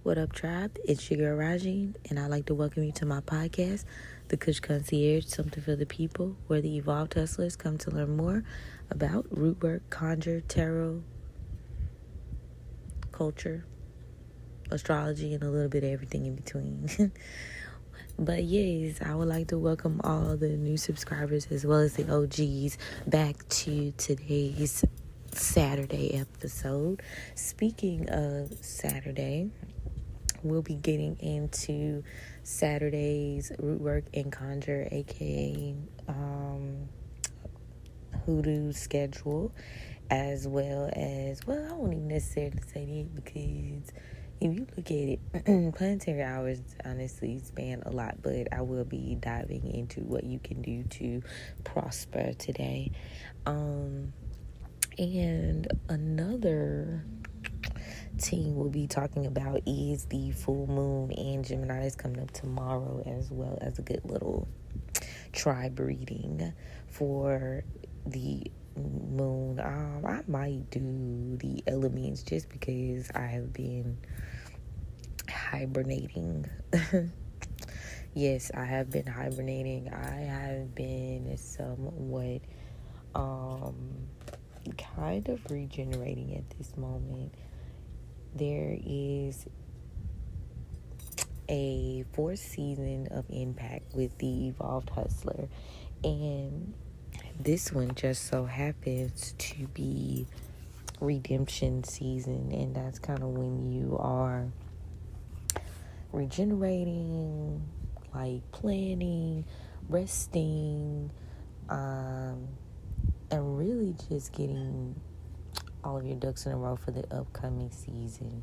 What up, tribe? It's your girl Rajin, and I'd like to welcome you to my podcast, The Kush Concierge, Something for the People, where the evolved hustlers come to learn more about root work, conjure, tarot, culture, astrology, and a little bit of everything in between. But yes, I would like to welcome all the new subscribers as well as the OGs back to today's Saturday episode. Speaking of Saturday, we'll be getting into Saturday's root work and conjure, aka hoodoo schedule, as well as, well, I won't even necessarily say that, because if you look at it, planetary hours honestly span a lot, but I will be diving into what you can do to prosper today. And another team we'll be talking about is the full moon in Gemini that's coming up tomorrow, as well as a good little tribe reading for the moon. I might do the elements just because I have been hibernating. Yes, I have been hibernating. I have been somewhat kind of regenerating at this moment. There is a fourth season of Impact with the Evolved Hustler, and this one just so happens to be redemption season, and that's kind of when you are regenerating, like planning, resting, and really just getting all of your ducks in a row for the upcoming season.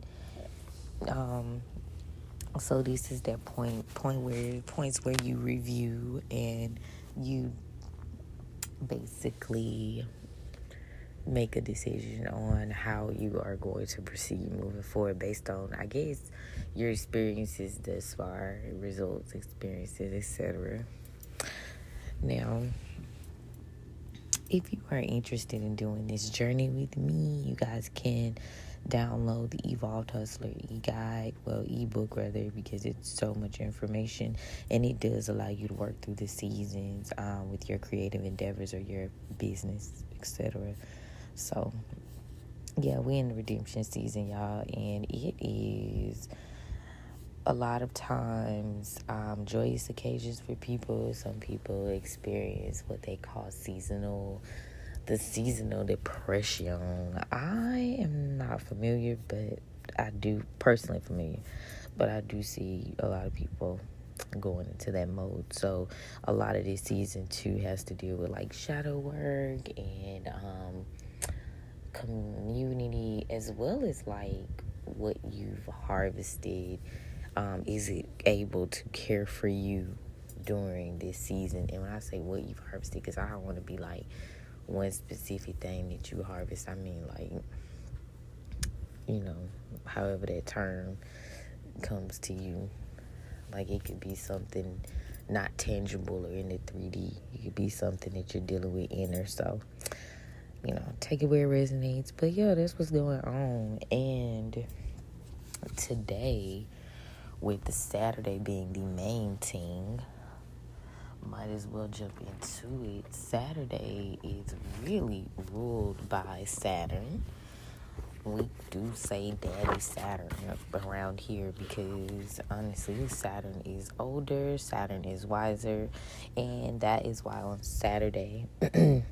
So this is that points where you review and you basically make a decision on how you are going to proceed moving forward based on, I guess, your experiences thus far, results, experiences, etc. Now, if you are interested in doing this journey with me, you guys can download the Evolved Hustler e-guide, ebook rather, because it's so much information, and it does allow you to work through the seasons with your creative endeavors or your business, etc. So, yeah, we're in the redemption season, y'all, and it is a lot of times joyous occasions for people. Some people experience what they call seasonal depression. I am not familiar, but I do see a lot of people going into that mode. So a lot of this season too has to deal with like shadow work and community, as well as like what you've harvested. Is it able to care for you during this season? And when I say what you've harvested, because I don't want to be like one specific thing that you harvest. I mean, like, however that term comes to you. Like, it could be something not tangible or in the 3D. It could be something that you're dealing with inner. So, take it where it resonates. But yeah, that's what's going on. And today, with the Saturday being the main thing, might as well jump into it. Saturday is really ruled by Saturn. We do say Daddy Saturn around here because honestly, Saturn is older, Saturn is wiser, and that is why on Saturday it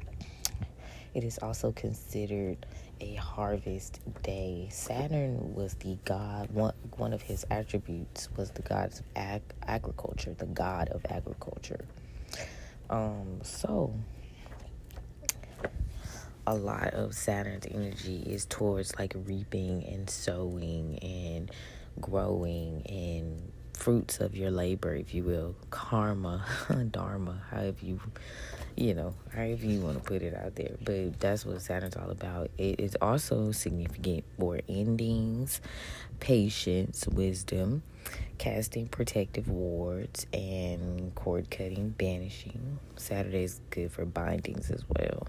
is also considered a harvest day. Saturn was the god, one of his attributes was the god of agriculture, the god of agriculture. So a lot of Saturn's energy is towards like reaping and sowing and growing and fruits of your labor, if you will, karma, dharma, however you want to put it out there. But that's what Saturn's all about. It is also significant for endings, patience, wisdom, casting protective wards, and cord cutting, banishing. Saturday is good for bindings as well.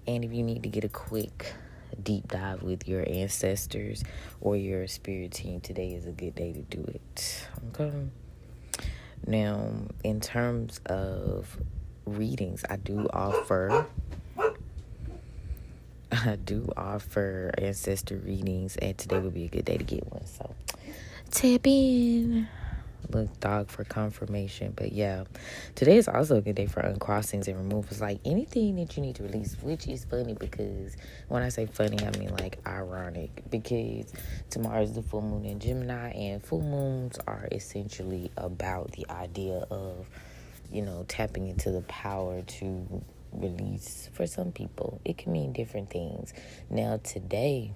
And if you need to get a quick deep dive with your ancestors or your spirit team, today is a good day to do it. Okay. Now, in terms of readings, I do offer ancestor readings, and today would be a good day to get one. So tap in. Look, dog, for confirmation. But yeah, today is also a good day for uncrossings and removals, like anything that you need to release, which is funny because when I say funny, I mean like ironic, because tomorrow is the full moon in Gemini, and full moons are essentially about the idea of, tapping into the power to release. For some people, it can mean different things. Now, today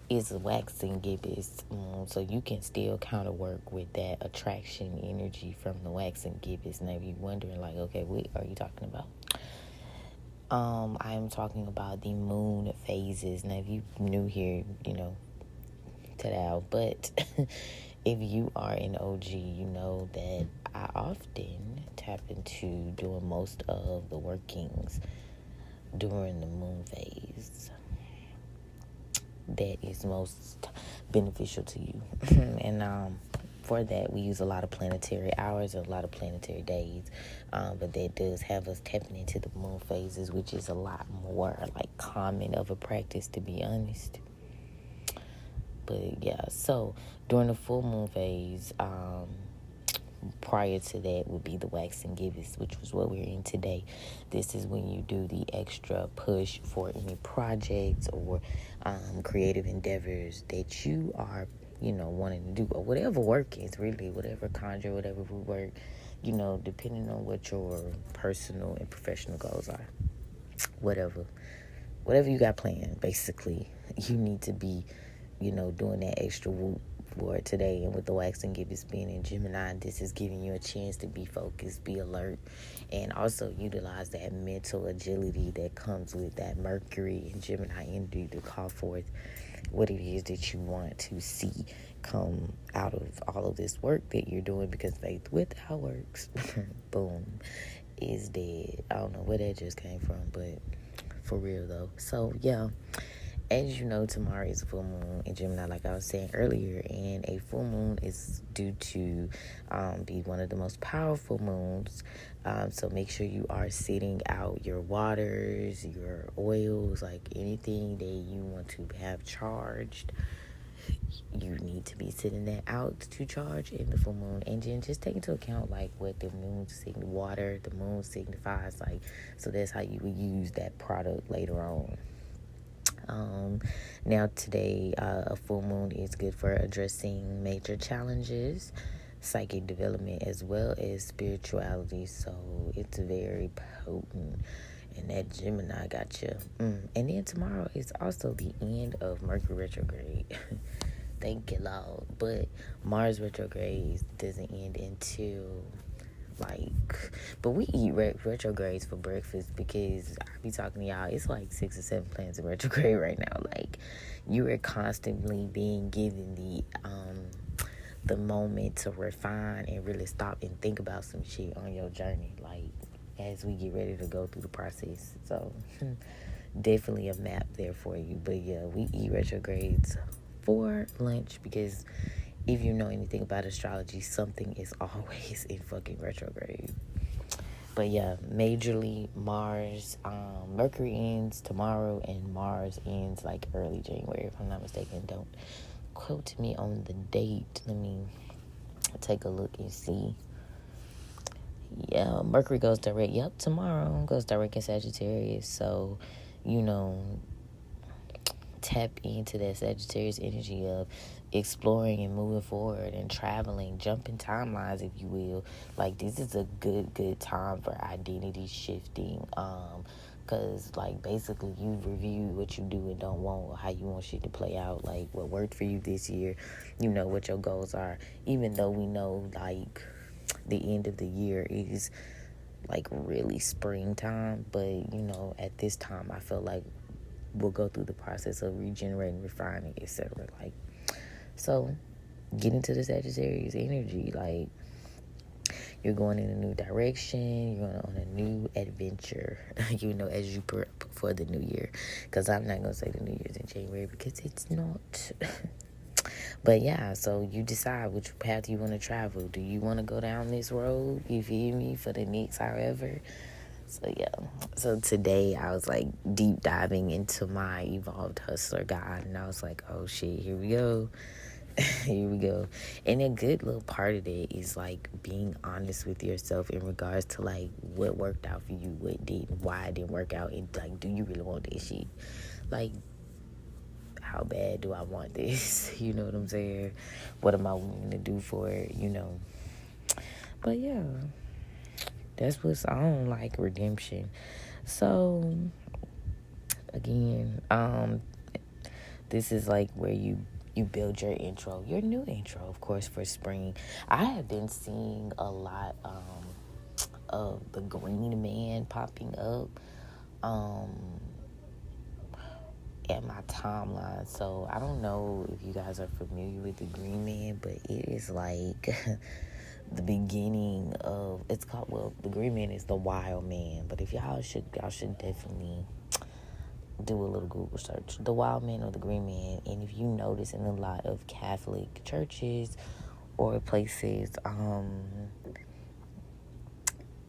is a waxing gibbous, so you can still kind of work with that attraction energy from the waxing gibbous. Now, if you're wondering, like, okay, what are you talking about? I am talking about the moon phases. Now, if you new here, ta-da, but if you are an OG, you know that I often tap into doing most of the workings during the moon phase that is most beneficial to you. And for that, we use a lot of planetary hours and a lot of planetary days. But that does have us tapping into the moon phases, which is a lot more like common of a practice, to be honest. But yeah, so during the full moon phase, prior to that would be the waxing gibbous, which was what we're in today. This is when you do the extra push for any projects or creative endeavors that you are, wanting to do, or whatever work is, really, whatever conjure, whatever work, depending on what your personal and professional goals are. Whatever you got planned, basically, you need to be, doing that extra whoop for today. And with the waxing gibbous being in Gemini, this is giving you a chance to be focused, be alert, and also utilize that mental agility that comes with that Mercury and Gemini energy to call forth what it is that you want to see come out of all of this work that you're doing, because faith without works, boom, is dead. I don't know where that just came from, but for real though. So yeah, as you know, tomorrow is a full moon in Gemini, like I was saying earlier, and a full moon is due to be one of the most powerful moons. So make sure you are sitting out your waters, your oils, like anything that you want to have charged. You need to be sitting that out to charge in the full moon. And then just take into account like what the moon water, the moon signifies, like, so that's how you would use that product later on. Now today, a full moon is good for addressing major challenges, psychic development, as well as spirituality. So it's very potent, and that Gemini got you. And then tomorrow is also the end of Mercury retrograde. Thank you, Lord. But Mars retrograde doesn't end until but we eat retrogrades for breakfast, because I be talking to y'all, it's like 6 or 7 planets in retrograde right now. Like, you are constantly being given the moment to refine and really stop and think about some shit on your journey, like, as we get ready to go through the process. So definitely a map there for you. But yeah, we eat retrogrades for lunch, because if you know anything about astrology, something is always in fucking retrograde. But yeah, majorly Mars, Mercury ends tomorrow, and Mars ends like early January, if I'm not mistaken. Don't quote me on the date. Let me take a look and see. Yeah, Mercury goes direct. Yep, tomorrow goes direct in Sagittarius. So, tap into that Sagittarius energy of exploring and moving forward and traveling, jumping timelines, if you will. Like, this is a good time for identity shifting, because like basically you review what you do and don't want, or how you want shit to play out, like what worked for you this year, what your goals are, even though we know like the end of the year is like really springtime. But at this time I feel like we'll go through the process of regenerating, refining, etc. Like, so get into the Sagittarius energy. Like, You're going in a new direction. You're going on a new adventure, as you prep for the new year. Because I'm not going to say the new year's in January because it's not. But yeah, so you decide which path you want to travel. Do you want to go down this road, you feel me, for the next however? So yeah, so today I was like deep diving into my Evolved Hustler guide, and I was like, oh shit, here we go. Here we go. And a good little part of it is like being honest with yourself in regards to like what worked out for you, what didn't, why it didn't work out, and like, do you really want this shit? Like, how bad do I want this? You know what I'm saying? What am I willing to do for it? But yeah, that's what's on, like, redemption. So again, this is like where you build your intro, your new intro, of course, for spring. I have been seeing a lot of the Green Man popping up at my timeline. So I don't know if you guys are familiar with the Green Man, but it is like the beginning of, it's called, well, the Green Man is the Wild Man, but if y'all should definitely do a little Google search, the Wild Man or the Green Man. And if you notice in a lot of Catholic churches or places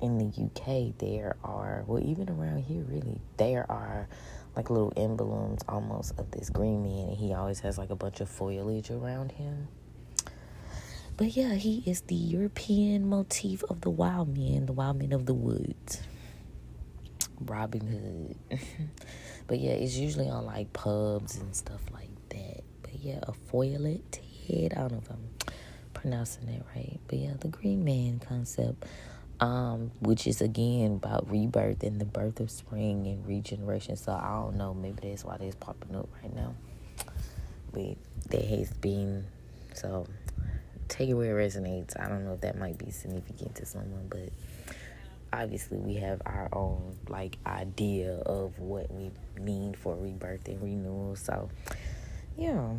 in the UK, there are, well, even around here really, there are like little emblems almost of this Green Man, and he always has like a bunch of foliage around him. But yeah, he is the European motif of the wild man of the woods, Robin Hood. But yeah, it's usually on like pubs and stuff like that. But yeah, a foilet head, I don't know if I'm pronouncing that right. But yeah, the Green Man concept, which is again about rebirth and the birth of spring and regeneration. So I don't know, maybe that's why that's popping up right now. But that has been, so take it where it resonates. I don't know if that might be significant to someone, but obviously we have our own like idea of what we mean for rebirth and renewal. So yeah,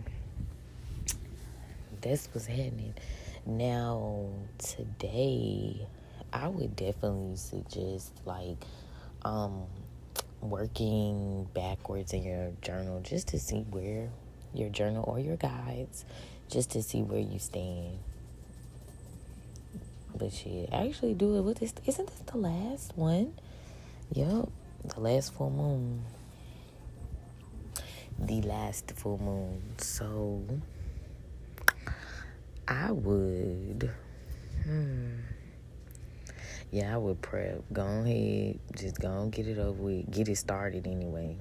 that's what's happening. Now today I would definitely suggest like working backwards in your journal just to see where your journal or your guides, just to see where you stand. But shit, actually do it with this. Isn't this the last one? Yup, the last full moon. The last full moon. So I would I would prep. Go ahead. Just go and get it over with. Get it started anyway.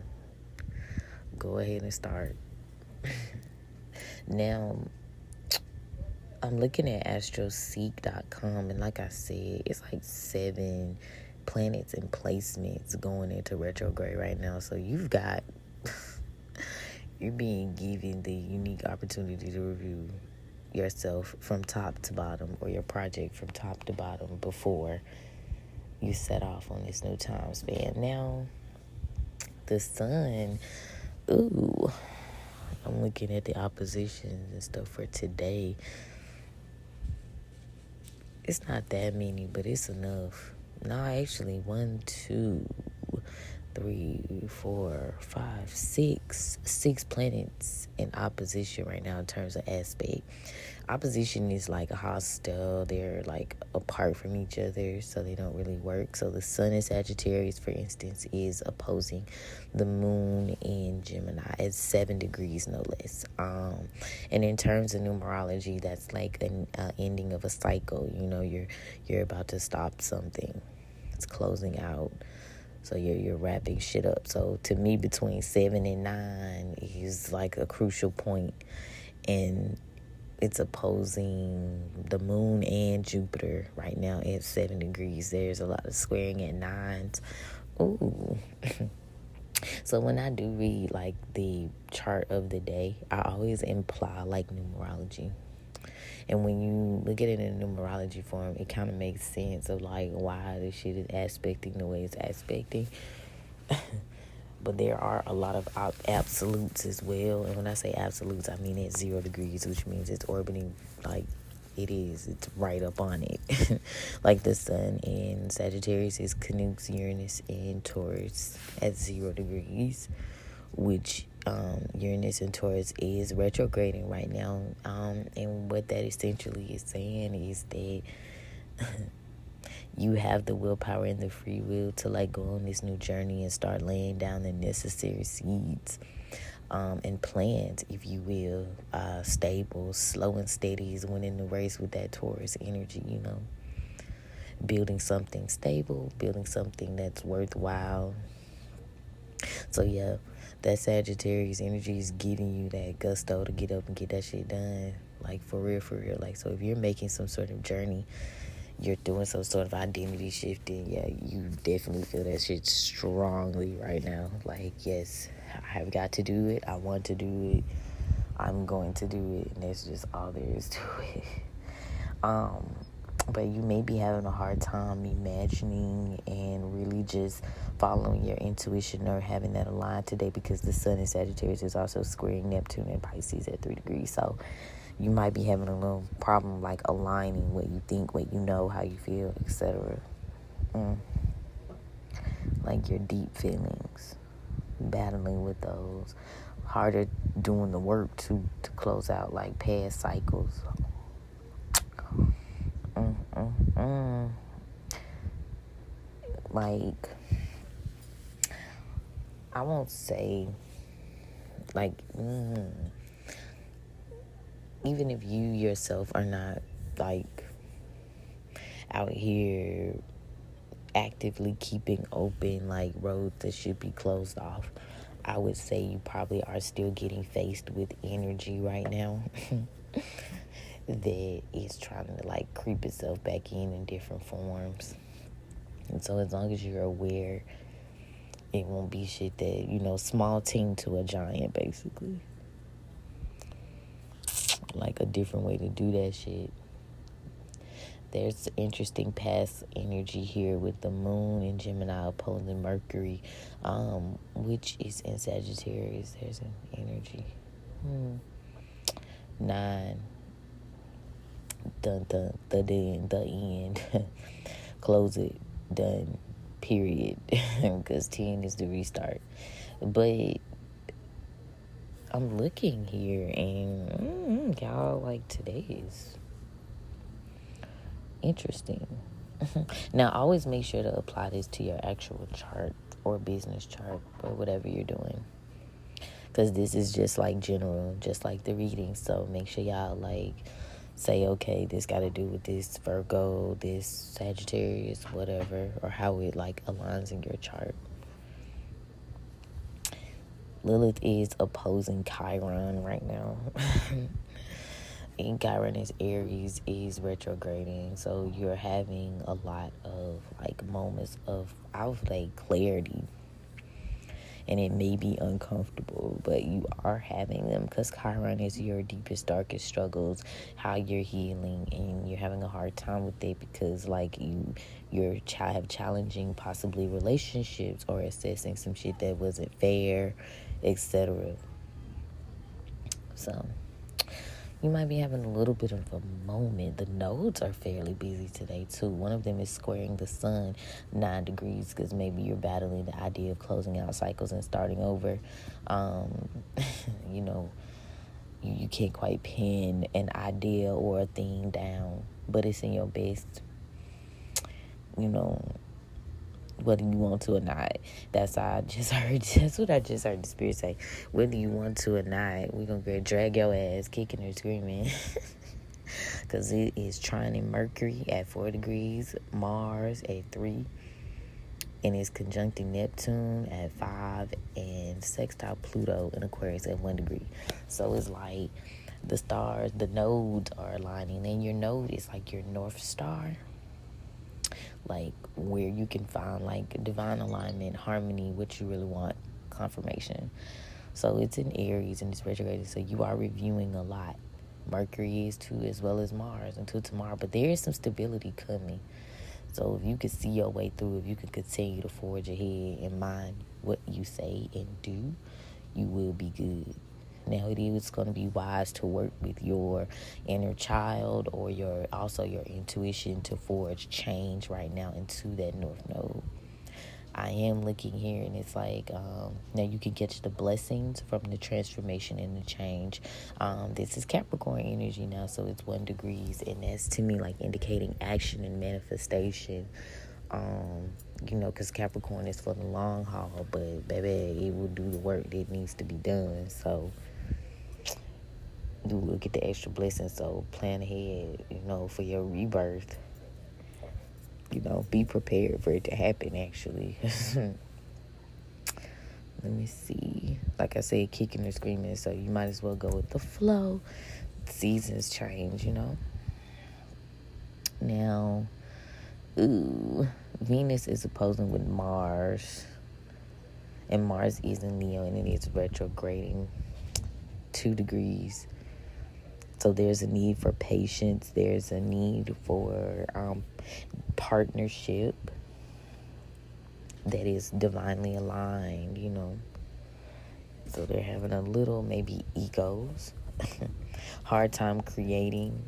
Go ahead and start. Now, I'm looking at astroseek.com, and like I said, it's like 7 planets and placements going into retrograde right now. So you've got, you're being given the unique opportunity to review yourself from top to bottom, or your project from top to bottom, before you set off on this new time span. Now, the sun, ooh, I'm looking at the oppositions and stuff for today. It's not that many, but it's enough. No, actually, 1, 2, 3, 4, 5, 6 planets in opposition right now in terms of aspect. Opposition is like a hostile. They're like apart from each other, so they don't really work. So the sun in Sagittarius, for instance, is opposing the moon in Gemini at 7 degrees, no less. And in terms of numerology, that's like an ending of a cycle. You're about to stop something. It's closing out. So you're wrapping shit up. So to me, between 7 and 9 is like a crucial point, and it's opposing the moon and Jupiter right now at 7 degrees. There's a lot of squaring at 9s. Ooh. So when I do read like the chart of the day, I always imply like numerology. And when you look at it in numerology form, it kind of makes sense of like why this shit is aspecting the way it's aspecting. But there are a lot of absolutes as well. And when I say absolutes, I mean at 0 degrees, which means it's orbiting like it is. It's right up on it. Like the sun in Sagittarius is connects Uranus and Taurus at 0 degrees, which Uranus and Taurus is retrograding right now. And what that essentially is saying is that you have the willpower and the free will to like go on this new journey and start laying down the necessary seeds and plans, if you will. Stable, slow and steady is winning the race with that Taurus energy, you know. Building something stable, building something that's worthwhile. So yeah, that Sagittarius energy is giving you that gusto to get up and get that shit done. Like for real, for real. Like, so if you're making some sort of journey, you're doing some sort of identity shifting, yeah, you definitely feel that shit strongly right now. Like, yes, I have got to do it. I want to do it. I'm going to do it. And that's just all there is to it. But you may be having a hard time imagining and really just following your intuition or having that aligned today, because the sun in Sagittarius is also squaring Neptune and Pisces at 3 degrees. So you might be having a little problem like aligning what you think, what you know, how you feel, etc. Like your deep feelings, battling with those, harder doing the work to close out like past cycles. Like, I won't say like even if you yourself are not like out here actively keeping open like roads that should be closed off, I would say you probably are still getting faced with energy right now that is trying to like creep itself back in different forms. And so as long as you're aware, it won't be shit that, you know, small ting to a giant, basically. Like a different way to do that shit. There's interesting past energy here with the moon in Gemini opposing Mercury, which is in Sagittarius. There's an energy. 9. Dun, dun, the end. Close it. Done. Period. Because 10 is the restart. But I'm looking here and y'all, like, today is interesting. Now, always make sure to apply this to your actual chart or business chart or whatever you're doing, because this is just like general, just like the reading. So make sure y'all like say, okay, this got to do with this Virgo, this Sagittarius, whatever, or how it like aligns in your chart. Lilith is opposing Chiron right now. And Chiron is Aries, is retrograding. So you're having a lot of like moments of, I would say, clarity. And it may be uncomfortable, but you are having them, because Chiron is your deepest, darkest struggles, how you're healing, and you're having a hard time with it because like you're have challenging possibly relationships or assessing some shit that wasn't fair, etc. So you might be having a little bit of a moment. The nodes are fairly busy today, too. One of them is squaring the sun 9 degrees, because maybe you're battling the idea of closing out cycles and starting over. You know, you can't quite pin an idea or a thing down, but it's in your best, you know, whether you want to or not. That's what I just heard the spirit say. Whether you want to or not, we're going to drag your ass kicking or screaming. Because it is trining Mercury at 4 degrees, Mars at 3, and it's conjuncting Neptune at 5, and sextile Pluto in Aquarius at 1 degree. So it's like the stars, the nodes are aligning, and your node is like your North Star. Like where you can find like divine alignment, harmony, what you really want, confirmation. So it's in Aries and it's retrograded, so you are reviewing a lot. Mercury is too, as well as Mars until tomorrow, but there is some stability coming. So if you can see your way through, if you can continue to forge ahead and mind what you say and do, you will be good. Now it is going to be wise to work with your inner child or your intuition to forge change right now into that North Node. I am looking here, and it's like now you can get the blessings from the transformation and the change. This is Capricorn energy now, so it's 1 degrees, and that's to me like indicating action and manifestation. Because Capricorn is for the long haul, but baby, it will do the work that needs to be done. So you will get the extra blessings. So plan ahead, for your rebirth. Be prepared for it to happen, actually. Let me see. Like I said, kicking or screaming, so you might as well go with the flow. Seasons change, Now, Venus is opposing with Mars. And Mars is in Leo, and it is retrograding 2 degrees. So there's a need for patience. There's a need for partnership that is divinely aligned, So they're having a little, maybe, egos. Hard time creating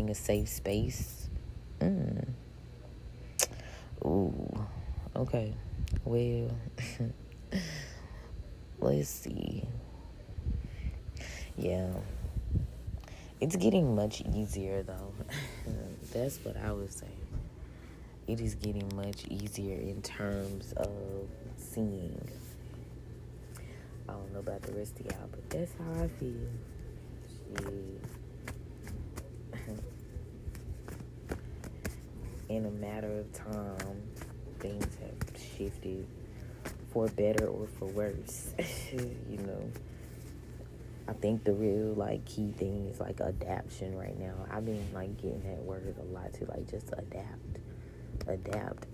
a safe space. Ooh, okay. Well, let's see. Yeah. It's getting much easier, though. That's what I was saying. It is getting much easier in terms of seeing. I don't know about the rest of y'all, but that's how I feel. Shit. In a matter of time, things have shifted for better or for worse. I think the real key thing is adaptation right now. I've been getting that word a lot too, just adapt.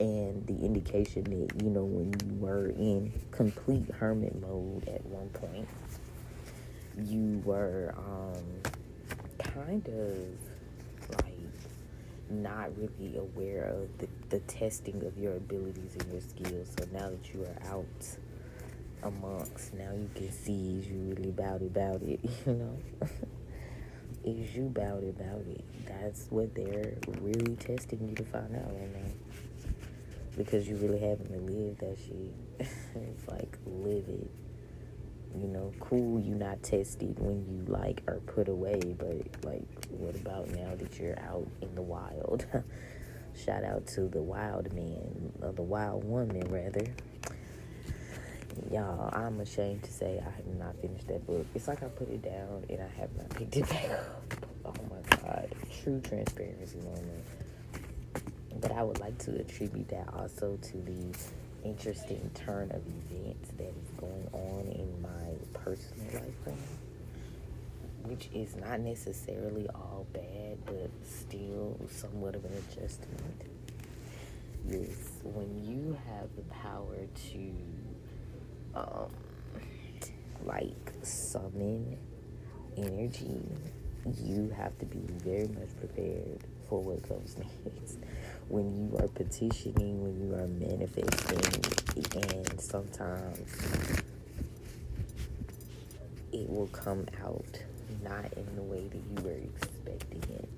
And the indication that when you were in complete hermit mode at one point, you were kind of not really aware of the testing of your abilities and your skills. So now that you are out amongst, now you can see, is you really about it, Is you about it? That's what they're really testing you to find out right now. Because you really having to live that shit. It's live it. Cool, you not tested when you are put away, but what about now that you're out in the wild? Shout out to the wild man, or the wild woman rather. Y'all, I'm ashamed to say I have not finished that book. It's I put it down and I have not picked it back up. Oh my God, true transparency moment. But I would like to attribute that also to the interesting turn of events that is going on in my personal life right now, which is not necessarily all bad, but still somewhat of an adjustment. Yes, when you have the power to summon energy, you have to be very much prepared for what comes next. When you are petitioning, when you are manifesting, and sometimes it will come out not in the way that you were expecting it.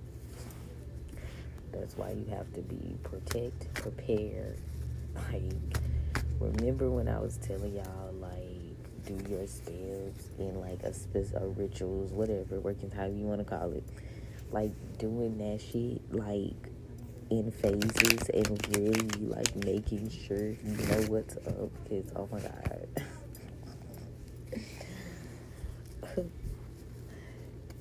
That's why you have to be prepared. Remember when I was telling y'all, do your spells in a rituals, whatever, working however you want to call it. Doing that shit, in phases and really, making sure you know what's up. Because, oh my God.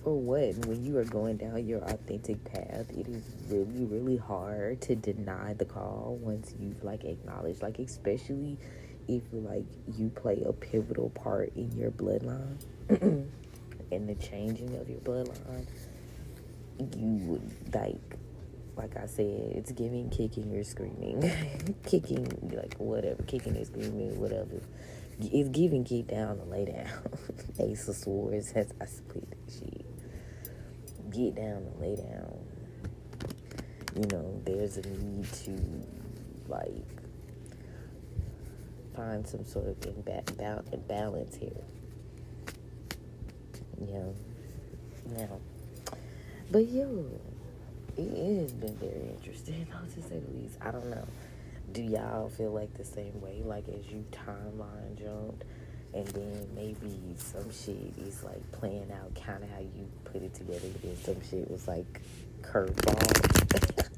For what? When you are going down your authentic path, it is really, really hard to deny the call once you've acknowledged, especially if you play a pivotal part in your bloodline in the changing of your bloodline. You would like I said, it's giving kicking or screaming. Kicking, whatever, kicking or screaming, whatever. It's giving get down and lay down. Ace of Swords, as I split that shit. Get down and lay down. There's a need to find some sort of balance here. Yeah. Now, but yo, it has been very interesting, to say the least. I don't know. Do y'all feel like the same way? Like as you timeline jumped, and then maybe some shit is like playing out kind of how you put it together, and some shit was like curveball.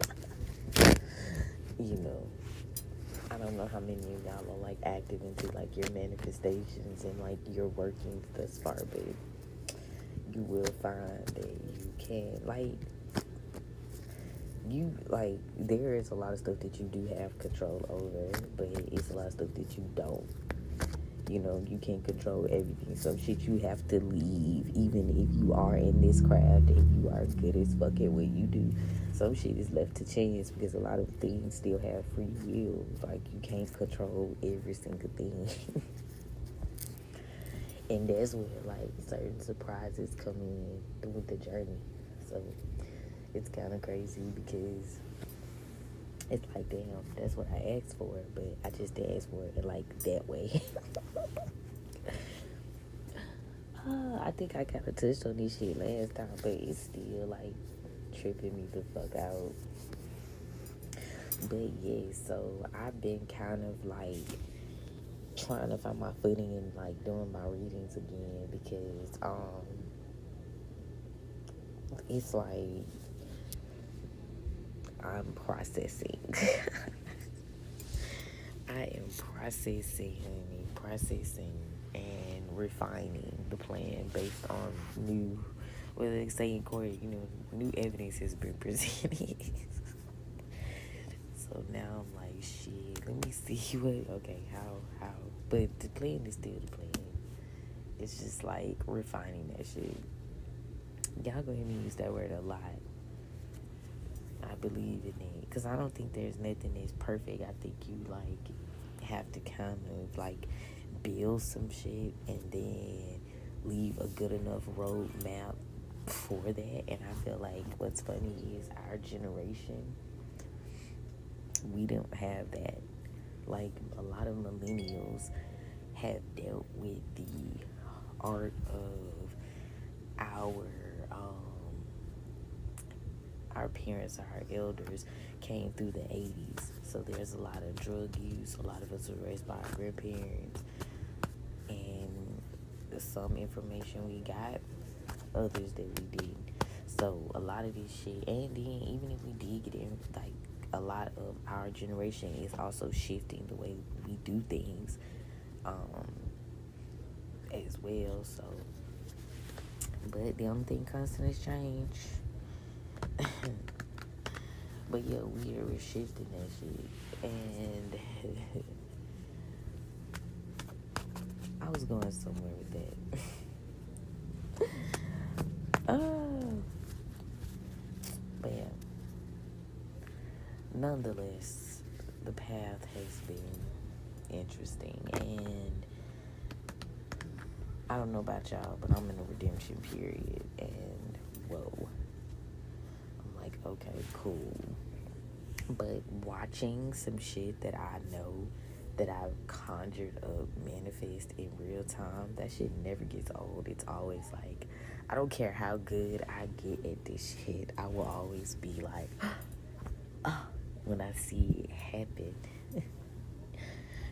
You know, I don't know how many of y'all are like active into like your manifestations and like your workings thus far, but you will find that you can there is a lot of stuff that you do have control over, but it's a lot of stuff that you don't. You know, you can't control everything. Some shit you have to leave, even if you are in this craft and you are good as fuck at what you do. Some shit is left to chance because a lot of things still have free will. Like, you can't control every single thing. And that's where, like, certain surprises come in through the journey. So, it's kind of crazy because it's like, damn, that's what I asked for, but I just didn't ask for it, like, that way. I think I kind of touched on this shit last time, but it's still, like, tripping me the fuck out. But, yeah, so I've been kind of, like, trying to find my footing and, like, doing my readings again because, it's like I'm processing. I am processing, and refining the plan based on whether they say in court, new evidence has been presented. So now I'm like, shit, let me see how. But the plan is still the plan. It's just like refining that shit. Y'all go ahead and use that word a lot. I believe in it because I don't think there's nothing that's perfect. I think you like have to kind of like build some shit and then leave a good enough roadmap for that. And I feel like what's funny is our generation, we don't have that. Like a lot of millennials have dealt with the art of our parents, our elders came through the 80s. So there's a lot of drug use. A lot of us were raised by our grandparents. And some information we got, others that we didn't. So a lot of this shit, and then even if we did get in, like a lot of our generation is also shifting the way we do things as well. So, but the only thing constant is change. But yeah, we're shifting that shit. And I was going somewhere with that. But yeah. Nonetheless, the path has been interesting. And I don't know about y'all, but I'm in a redemption period. And whoa. Like, okay, cool. But watching some shit that I know that I've conjured up manifest in real time, that shit never gets old. It's always like, I don't care how good I get at this shit, I will always be like, when I see it happen.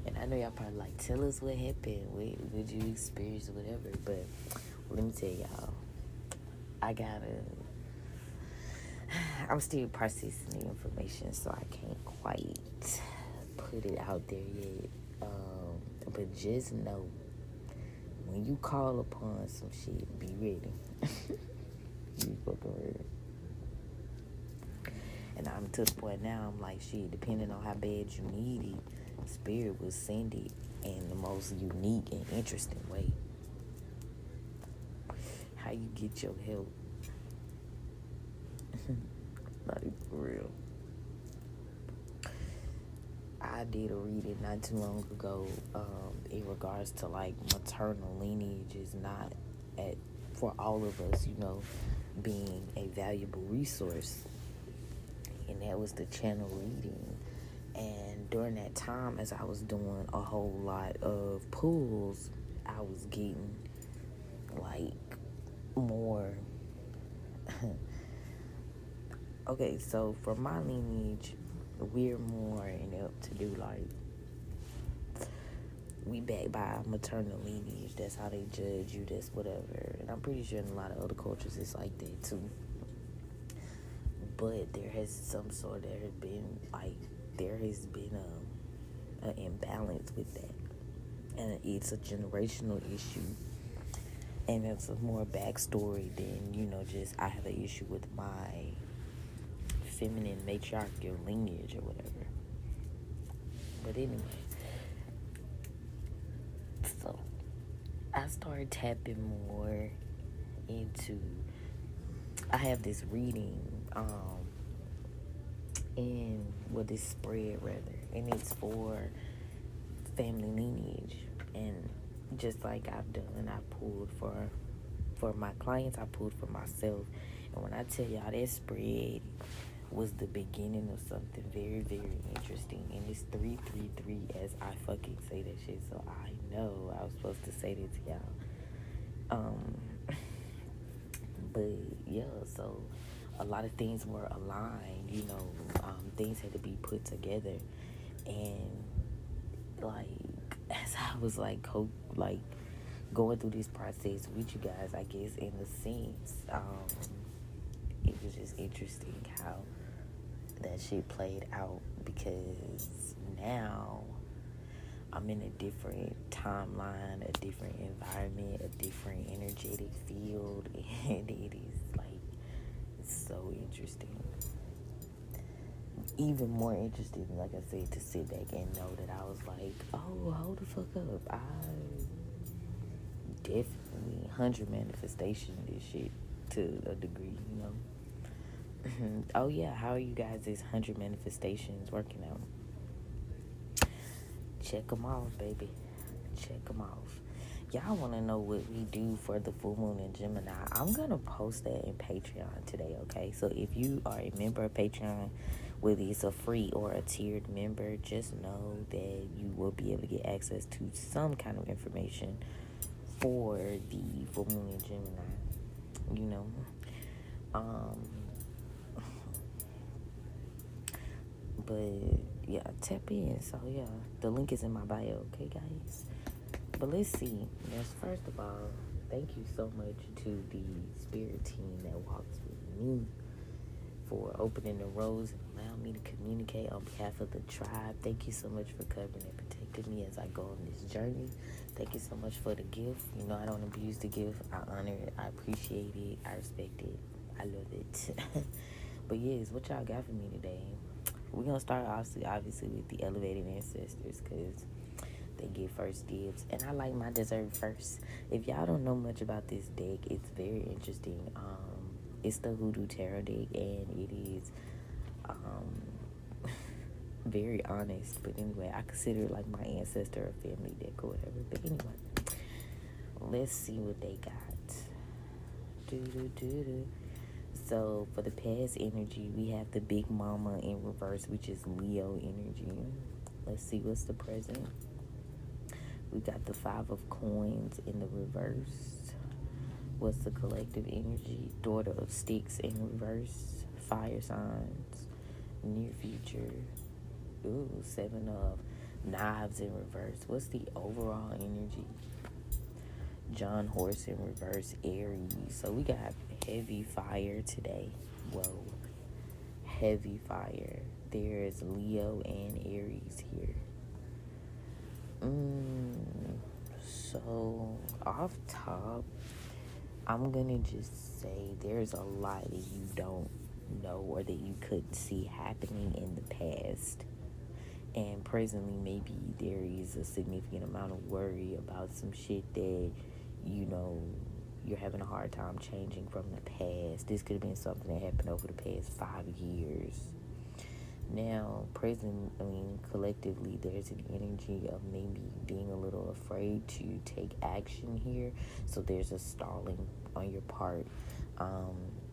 And I know y'all probably like, tell us what happened, what did you experience or whatever, but let me tell y'all, I'm still processing the information, so I can't quite put it out there yet. But just know, when you call upon some shit, be ready. Be fucking ready. And I'm to the point now, I'm like, shit, depending on how bad you need it, Spirit will send it in the most unique and interesting way. How you get your help. Like, for real. I did a reading not too long ago in regards to like maternal lineage is not for all of us, being a valuable resource. And that was the channel reading. And during that time, as I was doing a whole lot of pulls, I was getting like more. Okay, so for my lineage, we're more in up to do like we backed by maternal lineage. That's how they judge you. That's whatever. And I'm pretty sure in a lot of other cultures it's like that too. But there has been an imbalance with that, and it's a generational issue. And it's a more backstory than just I have an issue with my feminine matriarchal lineage or whatever. But anyway, so I started tapping more into. I have this reading, this spread rather, and it's for family lineage. And just like I've done, I pulled for my clients, I pulled for myself. And when I tell y'all that spread was the beginning of something very, very interesting. And it's 333 as I fucking say that shit. So I know I was supposed to say that to y'all. But yeah, so a lot of things were aligned, things had to be put together. And like as I was like going through this process with you guys, I guess in a sense, it was just interesting how that shit played out, because now I'm in a different timeline, a different environment, a different energetic field, and it is like so interesting. Even more interesting, like I said, to sit back and know that I was like, oh, hold the fuck up. I definitely 100 manifestation this shit to a degree, Oh yeah, how are you guys' 100 manifestations working out? Check them off, baby. Check them off. Y'all want to know what we do for the full moon in Gemini? I'm going to post that in Patreon today, okay? So if you are a member of Patreon, whether it's a free or a tiered member, just know that you will be able to get access to some kind of information for the full moon in Gemini, But yeah, tap in. So yeah, the link is in my bio, okay, guys? But let's see. Yes, first of all, thank you so much to the spirit team that walks with me for opening the roads and allowing me to communicate on behalf of the tribe. Thank you so much for covering and protecting me as I go on this journey. Thank you so much for the gift. I don't abuse the gift. I honor it. I appreciate it. I respect it. I love it. But yes, what y'all got for me today? We're going to start obviously with the elevated ancestors, because they get first dibs, and I like my dessert first. If y'all don't know much about this deck, it's very interesting. It's the Hoodoo Tarot deck, and it is very honest. But anyway, I consider it like my ancestor or family deck or whatever. But anyway, let's see what they got. So for the past energy, we have the Big Mama in reverse, which is Leo energy. Let's see what's the present. We got the 5 of Coins in the reverse. What's the collective energy? Daughter of Sticks in reverse. Fire signs. Near future. Ooh, 7 of Knives in reverse. What's the overall energy? John Horse in reverse. Aries. So we got heavy fire today. Whoa. Heavy fire. There's Leo and Aries here. So off top, I'm gonna just say there's a lot that you don't know or that you couldn't see happening in the past, and presently maybe there is a significant amount of worry about some shit that you're having a hard time changing from the past. This could have been something that happened over the past 5 years. Now, collectively, there's an energy of maybe being a little afraid to take action here. So there's a stalling on your part.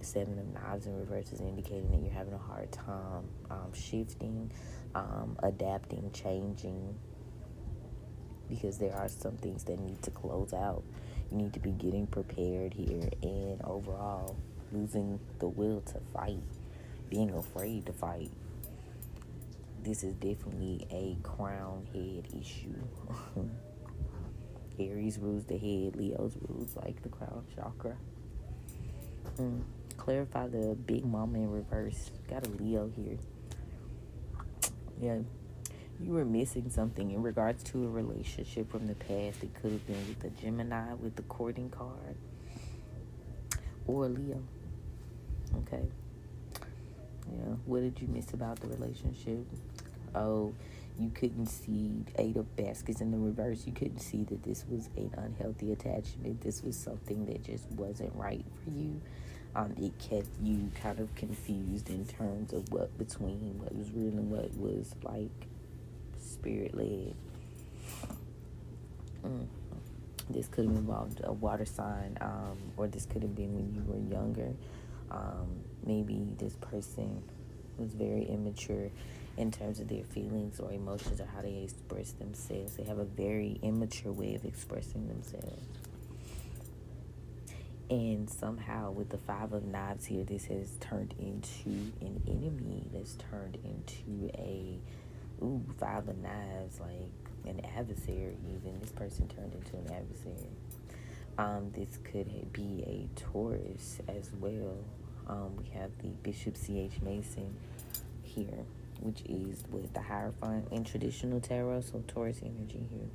7 of Knives in reverse is indicating that you're having a hard time shifting, adapting, changing, because there are some things that need to close out. You need to be getting prepared here, and overall losing the will to fight, being afraid to fight. This is definitely a crown head issue. Aries rules the head, Leo's rules like the crown chakra. Clarify the big mama in reverse. Got a Leo here. Yeah, you were missing something in regards to a relationship from the past. It could have been with a Gemini with the courting card, or a Leo. Okay. Yeah. What did you miss about the relationship? Oh, you couldn't see 8 of baskets in the reverse. You couldn't see that this was an unhealthy attachment. This was something that just wasn't right for you. It kept you kind of confused in terms of what between what was real and what was like spirit led. This could have involved a water sign, or this could have been when you were younger. Maybe this person was very immature in terms of their feelings or emotions or how they express themselves. They have a very immature way of expressing themselves. And somehow with the 5 of Knives here, this has turned into an enemy. That's turned into a 5 of Knives, like an adversary even. This person turned into an adversary. This could be a Taurus as well. We have the Bishop C.H. Mason here, which is with the Hierophant in traditional tarot, so Taurus energy here.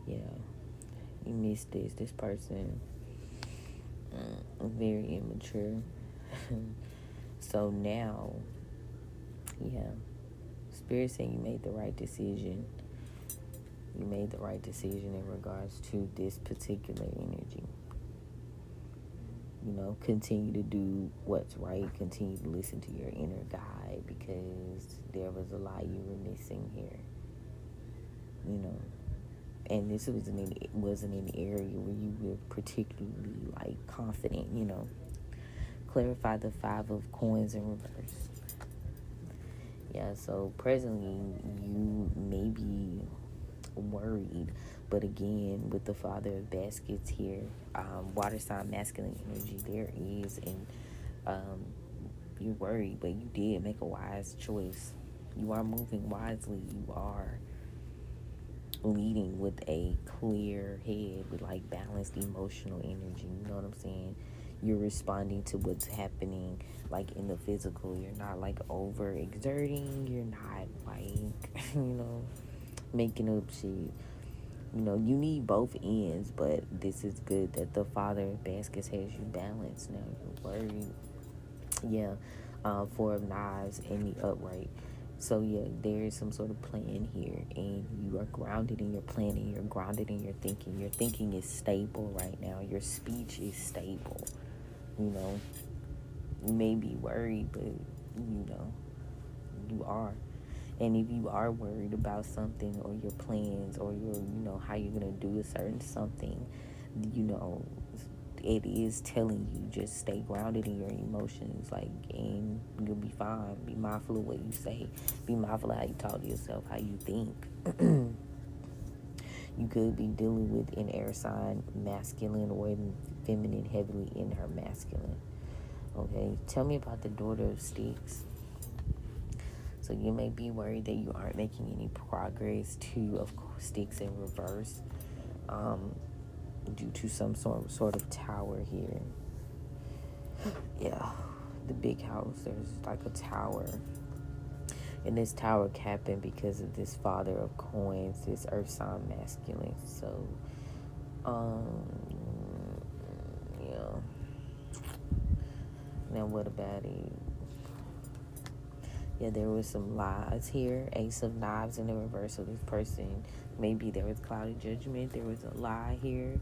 Yeah, you missed this. This person, very immature. So now, yeah, Spirit saying you made the right decision. You made the right decision in regards to this particular energy. You know, continue to do what's right. Continue to listen to your inner guide, because there was a lot you were missing here. You know, and this wasn't an area where you were particularly like confident. You know, clarify the 5 of Coins in reverse. Yeah, so presently you may be worried, but again, with the Father of Baskets here, water sign masculine energy, there is, and you're worried, but you did make a wise choice. You are moving wisely. You are leading with a clear head, with like balanced emotional energy. You know what I'm saying? You're responding to what's happening like in the physical. You're not like overexerting. You're not like, making up shit. You need both ends, but this is good that the Father of Baskets has you balanced now. You're worried. Yeah. 4 of Knives and the upright. So yeah, there is some sort of plan here, and you are grounded in your planning. You're grounded in your thinking. Your thinking is stable right now. Your speech is stable. You may be worried, but you are. And if you are worried about something or your plans or your, how you're going to do a certain something, it is telling you just stay grounded in your emotions, and you'll be fine. Be mindful of what you say. Be mindful of how you talk to yourself, how you think. You could be dealing with an air sign, masculine, or feminine, heavily in her masculine. Okay, tell me about the Daughter of Sticks. So you may be worried that you aren't making any progress. 2 of Sticks in reverse, due to some sort of tower here. Yeah, the big house, there's like a tower. And this tower happened because of this Father of Coins, this earth sign masculine. So, yeah. Now what about it? Yeah, there was some lies here. Ace of Knives in the reverse of this person. Maybe there was cloudy judgment. There was a lie here.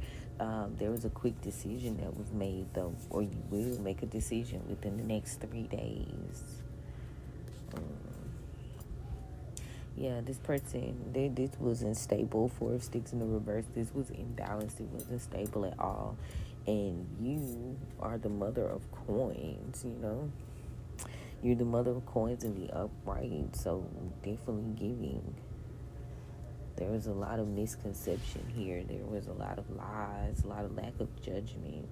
There was a quick decision that was made, though, or you will make a decision within the next 3 days. Yeah, this person, this wasn't stable. 4 of Sticks in the reverse. This was imbalanced. It wasn't stable at all. And you are the Mother of Coins, You're the Mother of Coins in the upright, so definitely giving There was a lot of misconception here. There was a lot of lies, a lot of lack of judgment.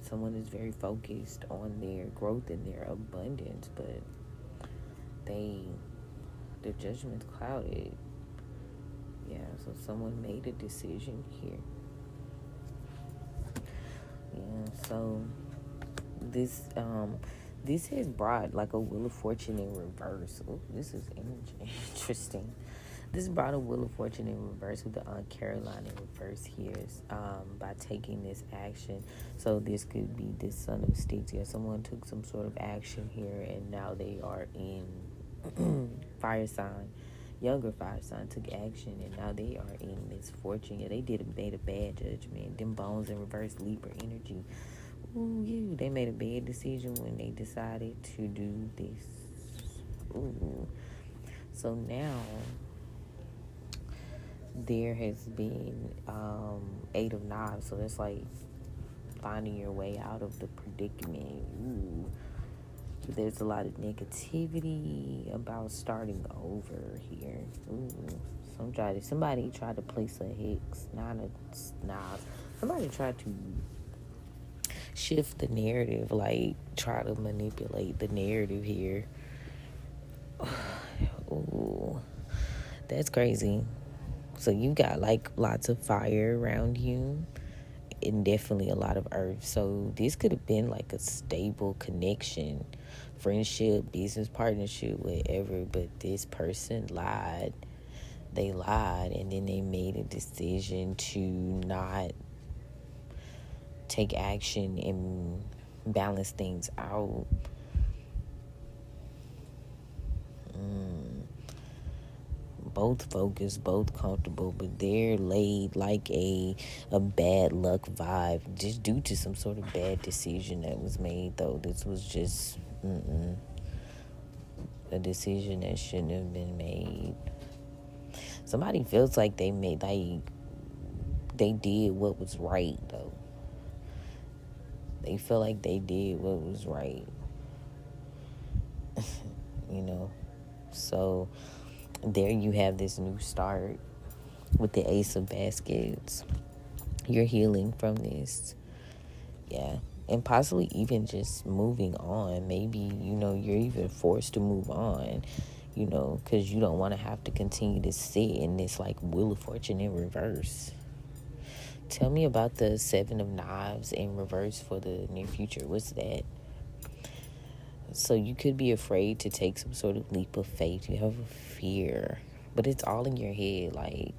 Someone is very focused on their growth and their abundance, but their judgment's clouded. Yeah, so someone made a decision here. Yeah, so this has brought like a Wheel of Fortune in reverse. Oh, this is interesting. This brought a Wheel of Fortune in reverse with the Aunt Caroline in reverse here, by taking this action. So this could be this Son of Sticks. Yeah, someone took some sort of action here, and now they are in fire sign. Younger fire sign took action, and now they are in misfortune. Yeah, they made a bad judgment. Them bones in reverse, Libra energy. Ooh, they made a bad decision when they decided to do this. Ooh. So now there has been 8 of Knives, so that's like finding your way out of the predicament. Ooh. There's a lot of negativity about starting over here. Ooh. Somebody tried to place a hex, not a Knives. Somebody tried to shift the narrative, like try to manipulate the narrative here. Ooh, that's crazy. So you got like lots of fire around you and definitely a lot of earth. So this could have been like a stable connection, friendship, business partnership, whatever, but this person lied. They lied, and then they made a decision to not take action and balance things out. Both focused, both comfortable, but they're laid like a bad luck vibe, just due to some sort of bad decision that was made. Though this was just a decision that shouldn't have been made. Somebody feels like they did what was right, though. They feel like they did what was right. You know? So there you have this new start with the Ace of Baskets. You're healing from this. Yeah. And possibly even just moving on. Maybe, you're even forced to move on, because you don't want to have to continue to sit in this like Wheel of Fortune in reverse. Tell me about the 7 of Knives in reverse for the near future. What's that? So you could be afraid to take some sort of leap of faith. You have a fear, but it's all in your head, like,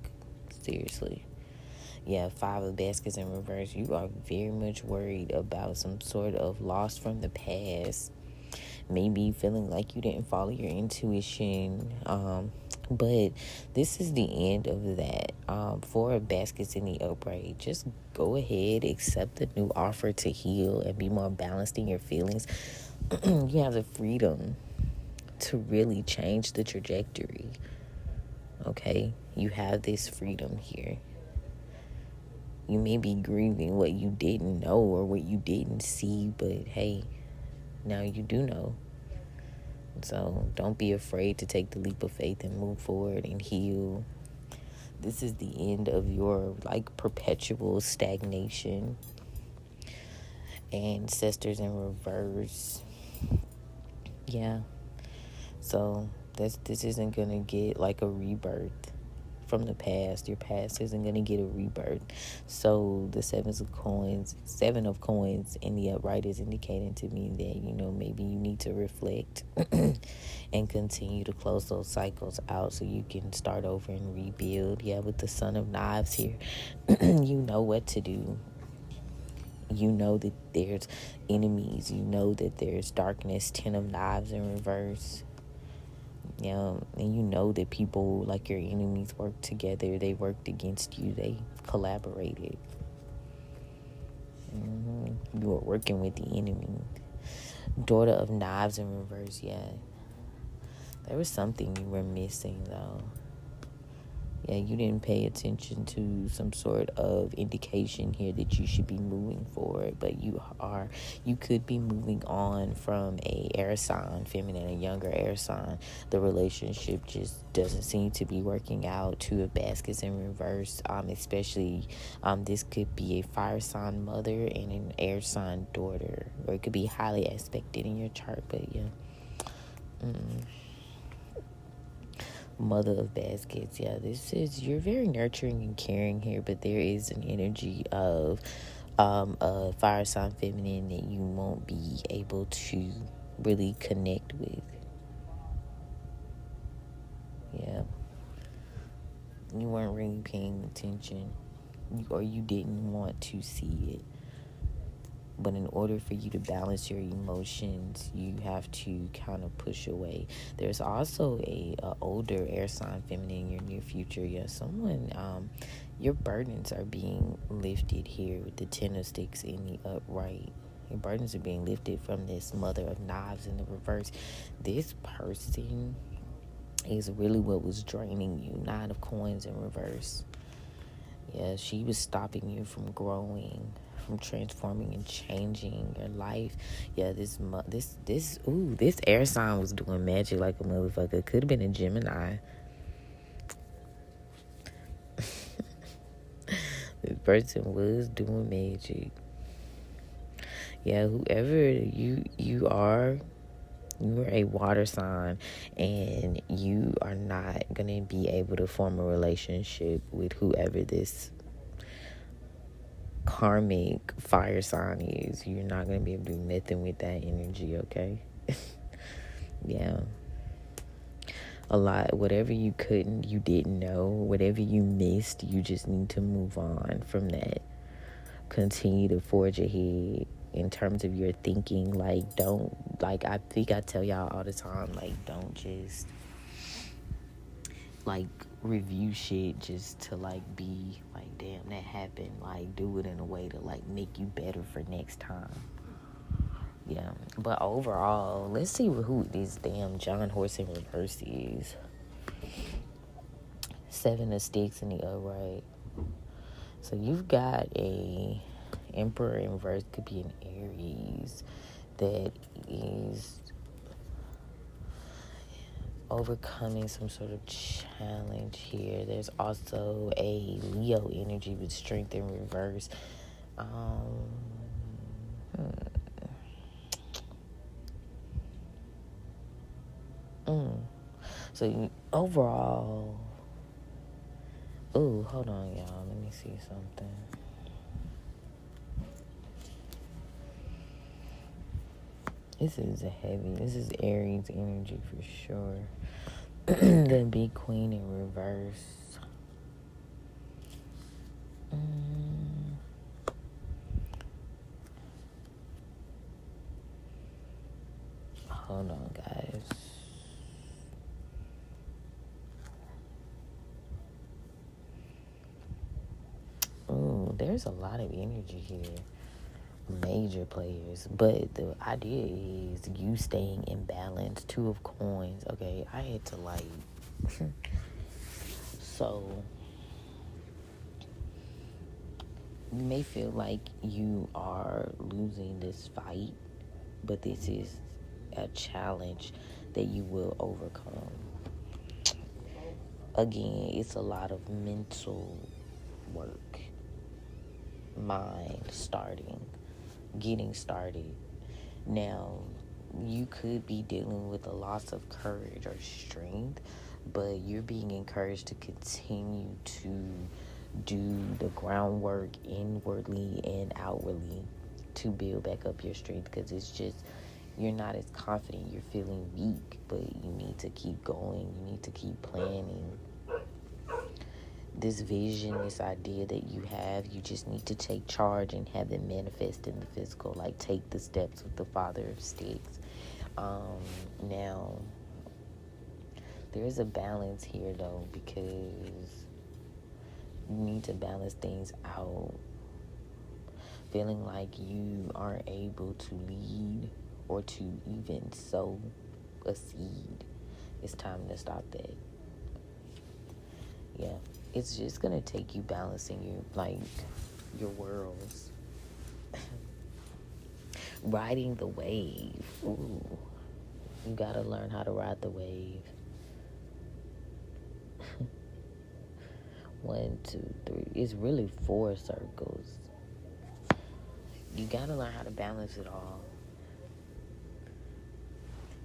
seriously. Yeah, 5 of Baskets in reverse. You are very much worried about some sort of loss from the past. Maybe feeling like you didn't follow your intuition. But this is the end of that. 4 of Baskets in the upright. Just go ahead, accept the new offer to heal and be more balanced in your feelings. You have the freedom to really change the trajectory. Okay? You have this freedom here. You may be grieving what you didn't know or what you didn't see, but hey, now you do know. So don't be afraid to take the leap of faith and move forward and heal. This is the end of your like perpetual stagnation. Ancestors in reverse. Yeah. So this isn't gonna get like a rebirth from the past. Your past isn't gonna get a rebirth. So the 7 of coins in the upright is indicating to me that maybe you need to reflect and continue to close those cycles out so you can start over and rebuild. Yeah, with the Son of Knives here, you know what to do. You know that there's enemies. You know that there's darkness. 10 of Knives in reverse. And you know that people like your enemies work together. They worked against you. They collaborated. You were working with the enemy. Daughter of Knives in reverse. Yeah, there was something you were missing though. Yeah, you didn't pay attention to some sort of indication here that you should be moving forward, but you could be moving on from a air sign, feminine, a younger air sign. The relationship just doesn't seem to be working out. Two of baskets in reverse, especially this could be a fire sign mother and an air sign daughter, or it could be highly aspected in your chart, but yeah. Mother of baskets, yeah, this is, you're very nurturing and caring here, but there is an energy of a fire sign feminine that you won't be able to really connect with. Yeah, you weren't really paying attention, or you didn't want to see it. But in order for you to balance your emotions, you have to kind of push away. There's also a older air sign feminine in your near future. Yeah, someone, your burdens are being lifted here with the Ten of Sticks in the upright. Your burdens are being lifted from this Mother of Knives in the reverse. This person is really what was draining you. Nine of Coins in reverse. Yeah, she was stopping you from growing, from transforming and changing your life. Yeah, this air sign was doing magic like a motherfucker. Could have been a Gemini. This person was doing magic. Yeah, whoever you are, you're a water sign, and you are not gonna be able to form a relationship with whoever this karmic fire sign is. You're not going to be able to do nothing with that energy, okay? Yeah. A lot, whatever you didn't know, whatever you missed, you just need to move on from that. Continue to forge ahead in terms of your thinking. Like, I think I tell y'all all the time, like, don't just like review shit just to like be like, damn, that happened. Like, do it in a way to like make you better for next time. Yeah, but overall, let's see who this damn John Horse in reverse is. Seven of Sticks in the upright. So you've got a Emperor in reverse, could be an Aries, that is overcoming some sort of challenge here. There's also a Leo energy with Strength in reverse. So overall, hold on, y'all. Let me see something. This is Aries energy for sure. The Big Queen in reverse. Hold on, guys. There's a lot of energy here. Major players, but the idea is you staying in balance. Two of Coins. Okay, I had to like so you may feel like you are losing this fight, but this is a challenge that you will overcome. Again, it's a lot of mental work, mind getting started. Now, you could be dealing with a loss of courage or strength, but you're being encouraged to continue to do the groundwork inwardly and outwardly to build back up your strength, because it's just, you're not as confident, you're feeling weak, but you need to keep going, you need to keep planning. This vision, this idea that you have, you just need to take charge and have it manifest in the physical. Like, take the steps with the Father of Sticks. Now, there's a balance here, though, because you need to balance things out. Feeling like you aren't able to lead or to even sow a seed. It's time to stop that. Yeah. it's just gonna take you balancing your worlds. Riding the wave. Ooh. You gotta learn how to ride the wave. 1, 2, 3. It's really 4 circles. You gotta learn how to balance it all.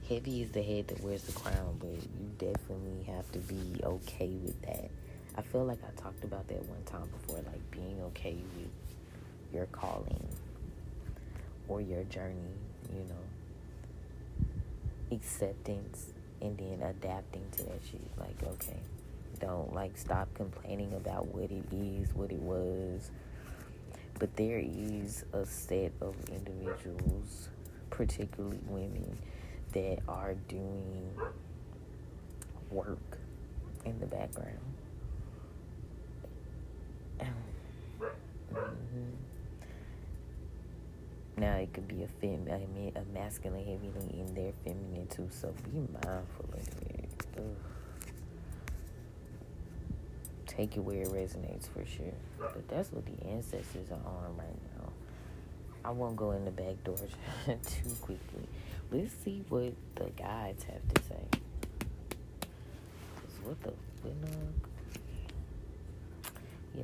Heavy is the head that wears the crown, but you definitely have to be okay with that. I feel like I talked about that one time before, like being okay with your calling or your journey, acceptance, and then adapting to that shit. Like, okay, don't stop complaining about what it is, what it was. But there is a set of individuals, particularly women, that are doing work in the background. Mm-hmm. Now it could be a masculine heavily in their feminine too, so be mindful of it. Ugh. Take it where it resonates for sure. But that's what the ancestors are on right now. I won't go in the back door too quickly. Let's see what the guides have to say. What the yeah.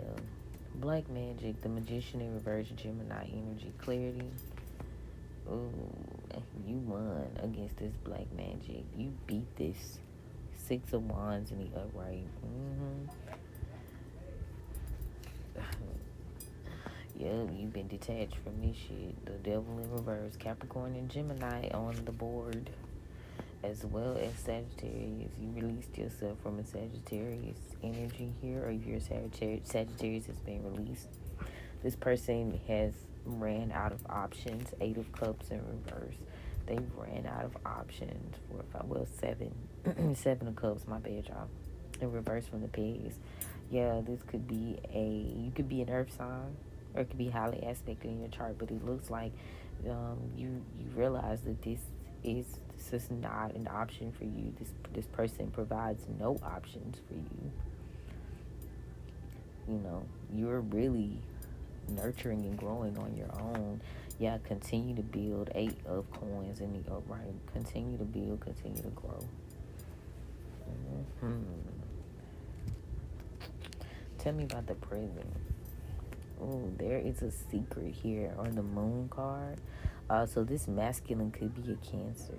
Black magic, the magician in reverse, Gemini energy, clarity. Ooh, you won against this black magic. You beat this 6 of Wands in the upright. Yeah, you've been detached from this shit. The devil in reverse, Capricorn and Gemini on the board, as well as Sagittarius. You released yourself from a Sagittarius energy here, or if you're Sagittarius has been released. This person has ran out of options. 8 of Cups in reverse. They ran out of options. 4, 5, 7. 7 of Cups, my bad, y'all. In reverse from the past. Yeah, this could be you could be an earth sign, or it could be highly aspected in your chart, but it looks like you realize that this is not an option for you. This person provides no options for you. You're really nurturing and growing on your own. Yeah, continue to build. 8 of Coins in the upright. Continue to build, continue to grow. Tell me about the present. Oh, there is a secret here on the Moon card. So this masculine could be a Cancer.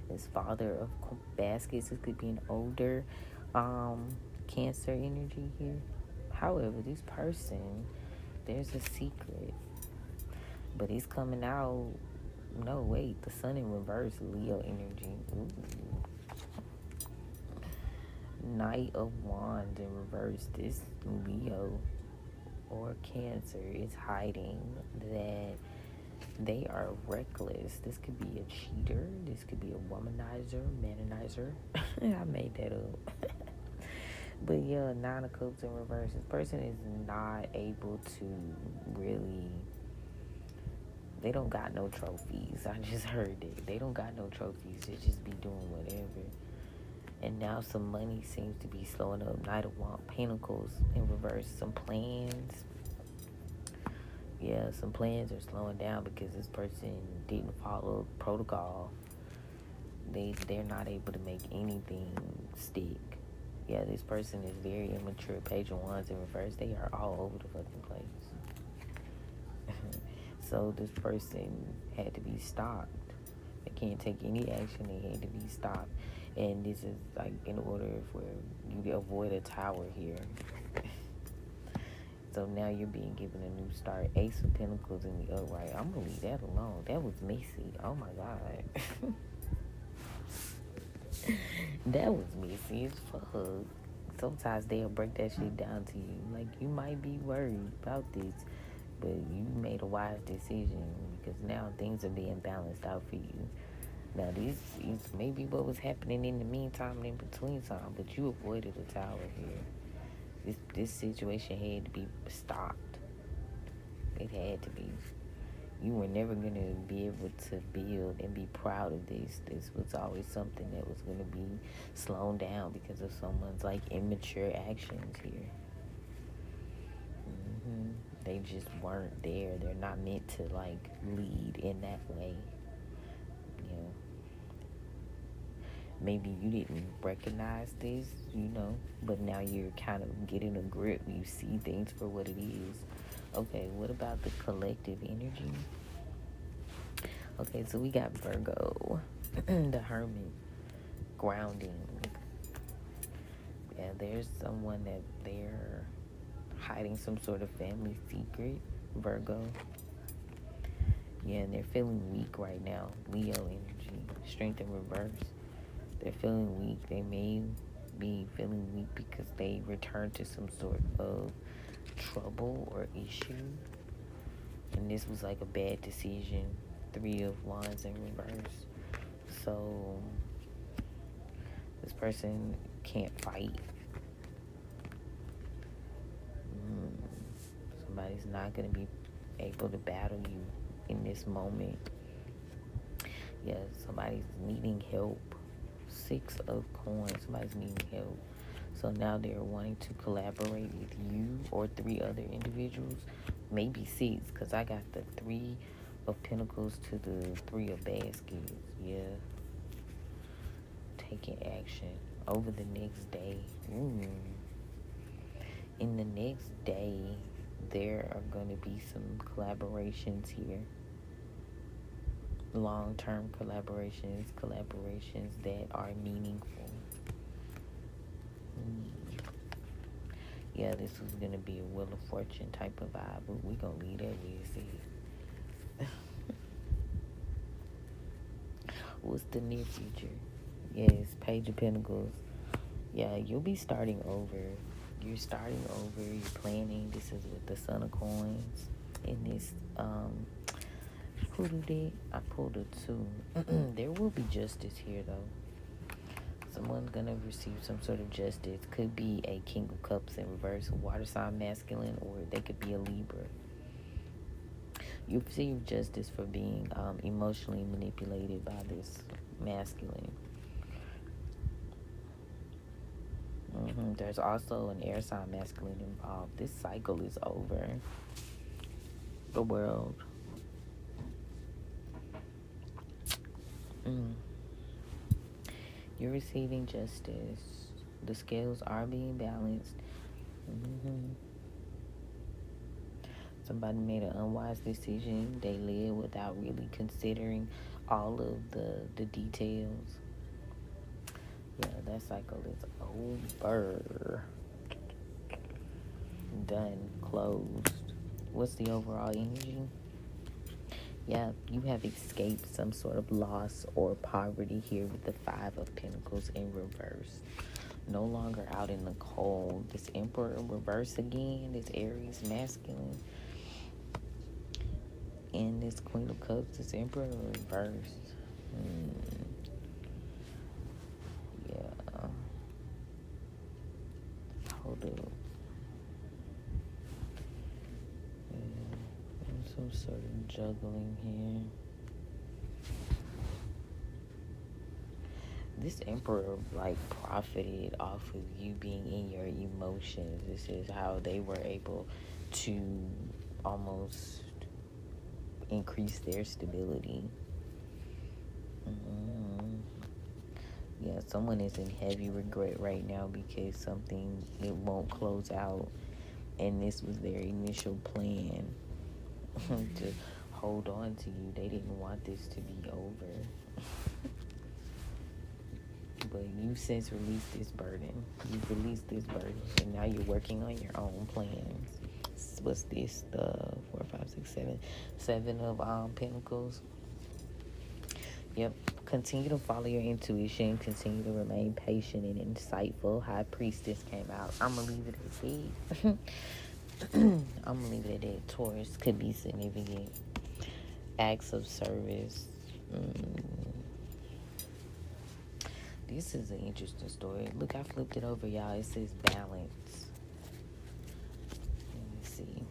This Father of Baskets. This could be an older Cancer energy here. However, this person, there's a secret. But it's coming out. No, wait. The Sun in reverse, Leo energy. Ooh. Knight of Wands in reverse. This Leo or Cancer is hiding that they are reckless. This could be a cheater. This could be a womanizer, manonizer. I made that up. But yeah, 9 of Cups in reverse. This person is not able to really... They don't got no trophies. I just heard it. They don't got no trophies. They just be doing whatever. And now some money seems to be slowing up. Knight of Pentacles in reverse. Some plans. Yeah, some plans are slowing down because this person didn't follow protocol. They're not able to make anything stick. Yeah, this person is very immature. Page of Wands in reverse. They are all over the fucking place. So this person had to be stopped. They can't take any action. They had to be stopped. And this is like in order for you to avoid a tower here. So now you're being given a new start. Ace of Pentacles in the upright. I'm going to leave that alone. That was messy. Oh my God. That was messy as fuck. Sometimes they'll break that shit down to you. Like, you might be worried about this, but you made a wise decision because now things are being balanced out for you. Now, this is maybe what was happening in the meantime and in between time, but you avoided a tower here. This situation had to be stopped. It had to be. you were never going to be able to build and be proud of this. This was always something that was going to be slowed down because of someone's like immature actions here. They just weren't there. They're not meant to like lead in that way. You know, maybe you didn't recognize this, but now you're kind of getting a grip. You see things for what it is. Okay, what about the collective energy? Okay, so we got Virgo, the Hermit, grounding. Yeah, there's someone that they're hiding some sort of family secret, Virgo. Yeah, and they're feeling weak right now. Leo energy, strength in reverse. They're feeling weak. They may be feeling weak because they returned to some sort of trouble or issue. And this was like a bad decision. 3 of Wands in reverse. So this person can't fight. Somebody's not going to be able to battle you in this moment. Yeah, somebody's needing help. 6 of Coins. Somebody's needing help. So now they're wanting to collaborate with you or 3 other individuals. Maybe 6, because I got the 3 of Pentacles to the 3 of Baskets. Yeah. Taking action over the next day. In the next day, there are going to be some collaborations here. Long-term collaborations that are meaningful. Yeah, this was going to be a Wheel of Fortune type of vibe, but we're going to leave that where it's at. What's the near future? Yes, Page of Pentacles. Yeah, you'll be starting over. You're starting over. You're planning. This is with the Son of Coins. In this, who did it? I pulled a 2. There will be justice here, though. Someone's going to receive some sort of justice. Could be a King of Cups in reverse, a water sign masculine, or they could be a Libra. You receive justice for being emotionally manipulated by this masculine. There's also an air sign masculine involved. This cycle is over. The World. You're receiving justice. The scales are being balanced. Somebody made an unwise decision. They lived without really considering all of the details. Yeah, that cycle is over. Done. Closed. What's the overall energy? Yeah, you have escaped some sort of loss or poverty here with the 5 of Pentacles in reverse. No longer out in the cold. This Emperor in reverse again. This Aries masculine. And this Queen of Cups, this Emperor in reverse. Yeah. Hold up. Some sort of juggling here. This Emperor profited off of you being in your emotions. This is how they were able to almost increase their stability. Yeah, someone is in heavy regret right now because it won't close out, and this was their initial plan. To hold on to you. They didn't want this to be over. But you've since released this burden. You've released this burden, and now you're working on your own plans. What's this? The 4, 5, 6, 7. 7 of Pentacles. Yep. Continue to follow your intuition. Continue to remain patient and insightful. High Priestess came out. I'm going to leave it at that. I'm going to leave it at that. Taurus could be significant. Acts of service. This is an interesting story. Look, I flipped it over, y'all. It says balance. Let me see.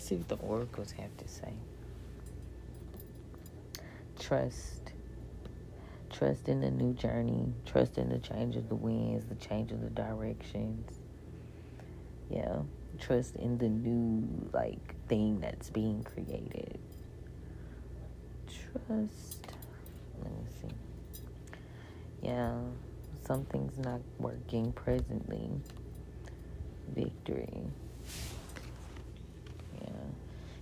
See what the oracles have to say. Trust. Trust in the new journey. Trust in the change of the winds, the change of the directions. Yeah. Trust in the new, like, thing that's being created. Trust. Let me see. Yeah. Something's not working presently. Victory. Yeah.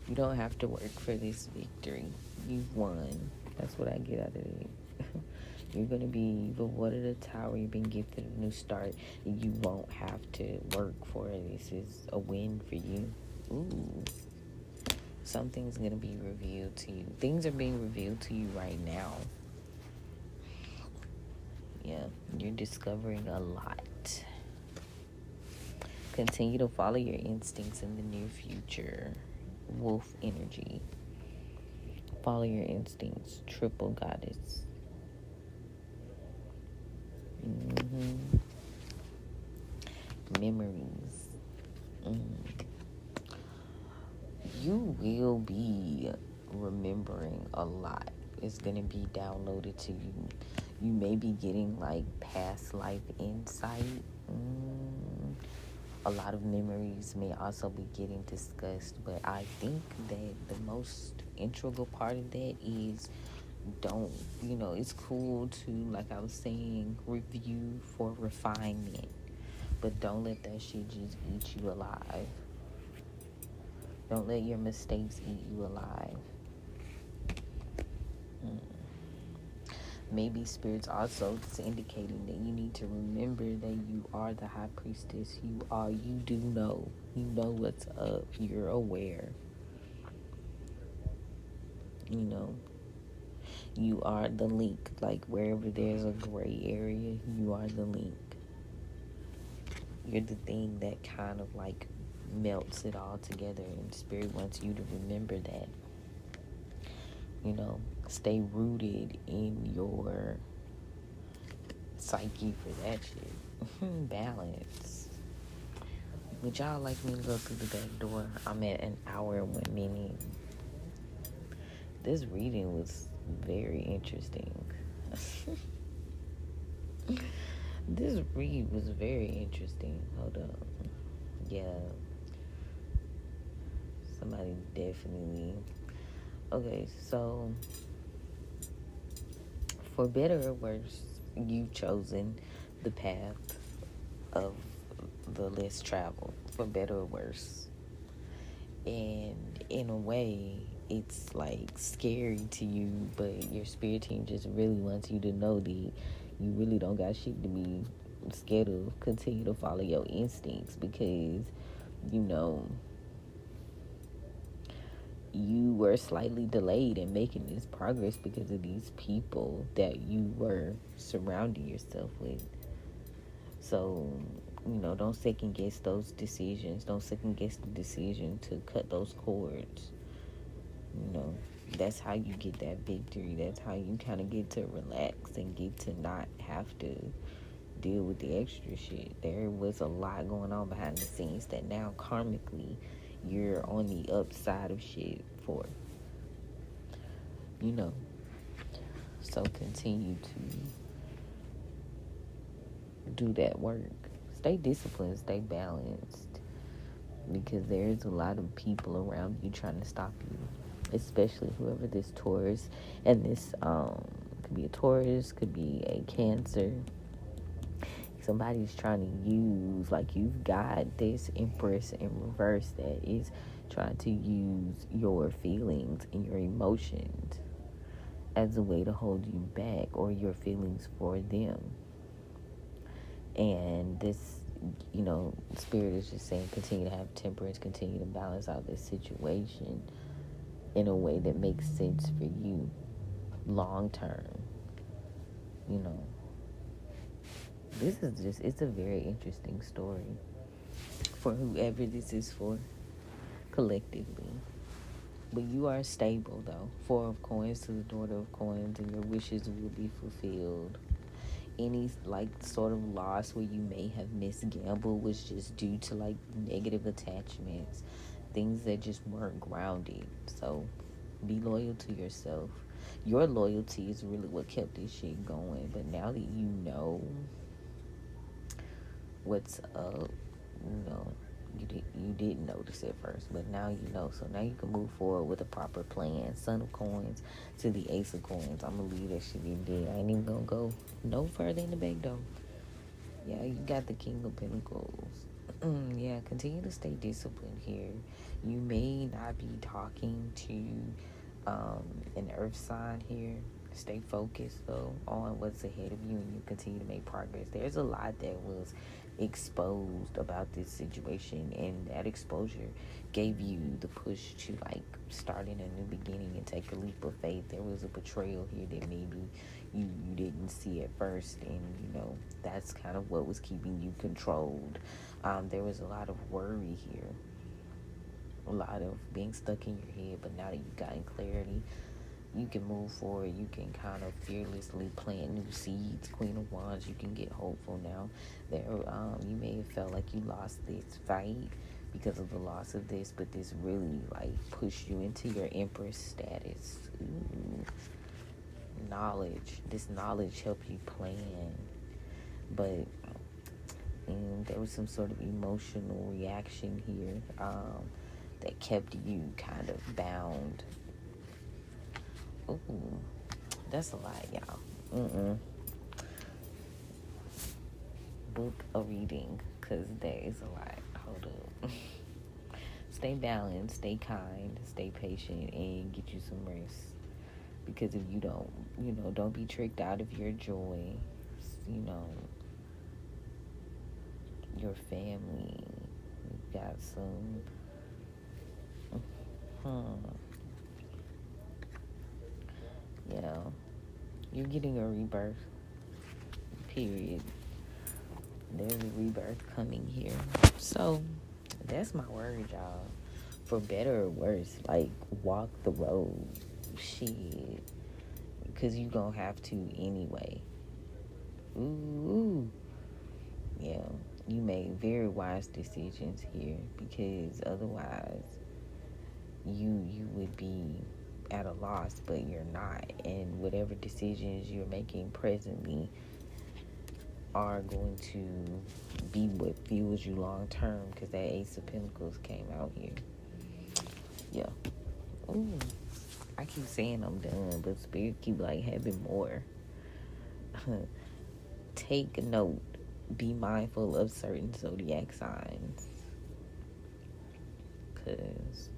You don't have to work for this victory. You've won. That's what I get out of it. You've awarded a tower. You've been gifted a new start. You won't have to work for it. This is a win for you. Ooh. Something's going to be revealed to you. Things are being revealed to you right now. Yeah, you're discovering a lot. Continue to follow your instincts in the near future. Wolf energy. Follow your instincts. Triple goddess. Memories. You will be remembering a lot. It's going to be downloaded to you. You may be getting like past life insight. A lot of memories may also be getting discussed, but I think that the most integral part of that is it's cool to, like I was saying, review for refinement, but don't let that shit just eat you alive. Don't let your mistakes eat you alive. Maybe Spirit's also indicating that you need to remember that you are the high priestess. You do know. You know what's up. You're aware. You are the link. Like, wherever there's a gray area, you are the link. You're the thing that kind of like melts it all together, and Spirit wants you to remember that. Stay rooted in your psyche for that shit. Balance. Would y'all like me to go through the back door? I'm at an hour and 1 minute. This reading was very interesting. This read was very interesting. Hold up. Yeah. Somebody definitely... Okay, so for better or worse, you've chosen the path of the less traveled, for better or worse. And in a way, it's like scary to you, but your spirit team just really wants you to know that you really don't got shit to be scared of. Continue to follow your instincts, because you were slightly delayed in making this progress because of these people that you were surrounding yourself with. So, don't second guess those decisions. Don't second guess the decision to cut those cords. That's how you get that victory. That's how you kind of get to relax and get to not have to deal with the extra shit. There was a lot going on behind the scenes that now karmically you're on the upside of shit for. So continue to do that work. Stay disciplined, stay balanced, because there's a lot of people around you trying to stop you, especially whoever this Taurus, and this could be a Taurus, could be a Cancer. Somebody's trying to use, like, you've got this Empress in reverse that is trying to use your feelings and your emotions as a way to hold you back, or your feelings for them. And this, Spirit is just saying, continue to have temperance, continue to balance out this situation in a way that makes sense for you long term. This is just, it's a very interesting story for whoever this is for, collectively. But you are stable, though. 4 of Coins to the Daughter of Coins, and your wishes will be fulfilled. Any, like, sort of loss where you may have misgambled was just due to, like, negative attachments. things that just weren't grounded. So be loyal to yourself. Your loyalty is really what kept this shit going. But now that you know what's up, you didn't notice it first, but now you know. So now you can move forward with a proper plan. Son of Coins to the Ace of Coins. I'm gonna leave that shit in there. I ain't even gonna go no further in the back though. Yeah, you got the King of Pentacles. Yeah, continue to stay disciplined here. You may not be talking to an earth sign here. Stay focused though on what's ahead of you, and you continue to make progress. There's a lot that was exposed about this situation, and that exposure gave you the push to like start in a new beginning and take a leap of faith. There was a betrayal here that maybe you didn't see at first, and that's kind of what was keeping you controlled. There was a lot of worry here, a lot of being stuck in your head, but now that you've gotten clarity, you can move forward. You can kind of fearlessly plant new seeds. Queen of Wands, you can get hopeful now. You may have felt like you lost this fight because of the loss of this, but this really like pushed you into your Empress status. Ooh. This knowledge helped you plan, but there was some sort of emotional reaction here that kept you kind of bound. Ooh, that's a lot, y'all. Book a reading, because that is a lot. Hold up. Stay balanced, stay kind, stay patient, and get you some rest. Because if you don't be tricked out of your joy, your family. You've got some you're getting a rebirth, period. There's a rebirth coming here. So that's my word, y'all. For better or worse, like, walk the road. Shit. Because you gonna have to anyway. Ooh. Yeah. You made very wise decisions here, because otherwise you would be at a loss, but you're not. And whatever decisions you're making presently are going to be what fuels you long term, because that Ace of Pentacles came out here. Yeah. Ooh. I keep saying I'm done, but Spirit keep like having more. Take a note. Be mindful of certain zodiac signs, because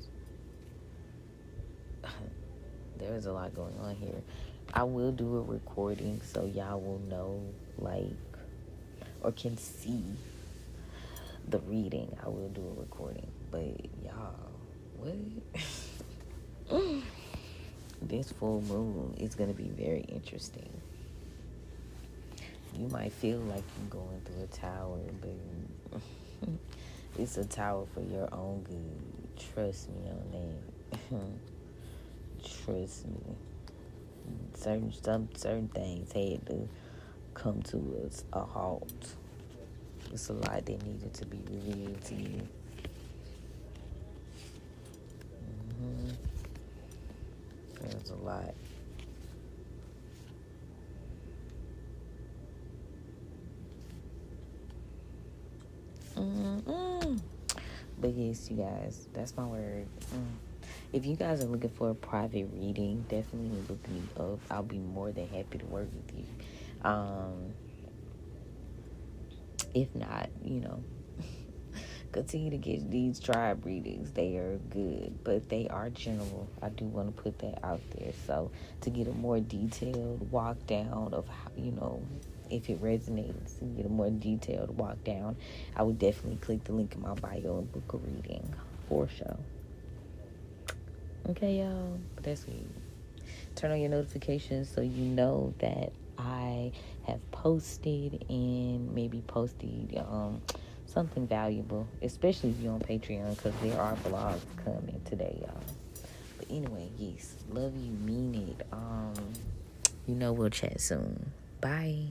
there's a lot going on here. I will do a recording so y'all will know, like, or can see the reading. I will do a recording, but y'all, what? This full moon is going to be very interesting. You might feel like you're going through a tower, but it's a tower for your own good. Trust me on that. Trust me. Certain things had to come to a halt. It's a lot that needed to be revealed to you. There's a lot. But yes, you guys, that's my word. If you guys are looking for a private reading, definitely look me up. I'll be more than happy to work with you. If not, continue to get these tribe readings. They are good, but they are general. I do want to put that out there. So to get a more detailed walk down of how, if it resonates, and get a more detailed walk down, I would definitely click the link in my bio and book a reading for sure. Okay, y'all, but that's it. Turn on your notifications so you know that I have posted and maybe posted something valuable, especially if you're on Patreon, because there are vlogs coming today, y'all. But anyway, yes, love you, mean it. We'll chat soon. Bye.